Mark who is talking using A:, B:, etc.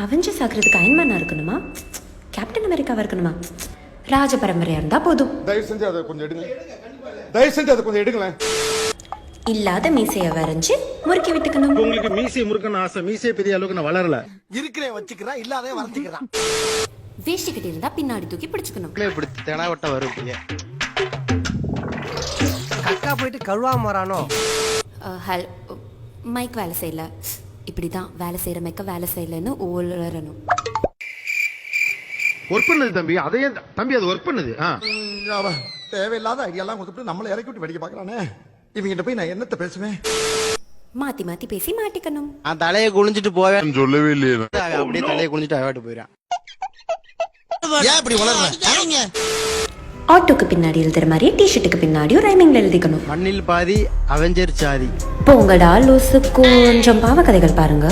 A: Avengers ஆகிறதுக்கு அயன்மேனா இருக்கணுமா, captain அமெரிக்காவா இருக்கணுமா? ராஜ பரம்பரையா இருந்தா போதும்.
B: தயவு செஞ்சு அதை கொஞ்சம் எடுங்க, தயவு செஞ்சு அதை கொஞ்சம் எடுங்களேன்.
A: இல்லாத மீசைய வரைஞ்சு முறுக்கி விட்டுக்கணும்.
C: உங்களுக்கு மீசை முறுக்கணும் ஆசை, மீசை பெரிய அளவுக்கு நான் வளரல.
D: இருக்கிறேன் வச்சுக்கிறேன், இல்லாதே வளர்த்திக்கிறான்.
A: வேஷ்டி கட்டி இருந்தா பின்னாடி தூக்கி பிடிச்சுக்கணும்.
C: தெனாவட்ட வரும்.
D: கக்கா போயிட்டு கழுவாம வரானோ.
A: மைக் வேலை செய்யல, இப்படிதான் வேலை செய்யற மைக்க வேலை செய்யலன்னு ஓலறணும்.
C: ஒர்க் பண்ணது தம்பி, அதையே தம்பி அது ஒர்க் பண்ணது.
D: தேவையில்லாத ஐடியாலாம் கொடுத்துட்டு நம்மளை இறக்கி விட்டு வெடிக்க பாக்குறானே. இவங்கிட்ட போய் நான் என்னத்த பேசுவேன்?
A: மாத்தி மாத்தி பேசி மாட்டிக்கணும்.
E: நான் தலையை குளிஞ்சிட்டு போவேன்
B: சொல்லவே இல்லையே.
E: அப்படியே தலையை குளிஞ்சிட்டு அவாட்டு போயிடுறேன்.
D: ஏன் இப்படி வளர்றேன்?
A: ஆட்டோக்கு பின்னாடி எழுதுற மாதிரி டிஷர்ட்டுக்கு பின்னாடியும் ரைமிங்ல எழுதிக்கணும்.
E: மண்ணில் பாதி அவெஞ்சர் சாதி.
A: போங்கடா லூசு, கொஞ்சம் பாவ கதைகள் பாருங்க.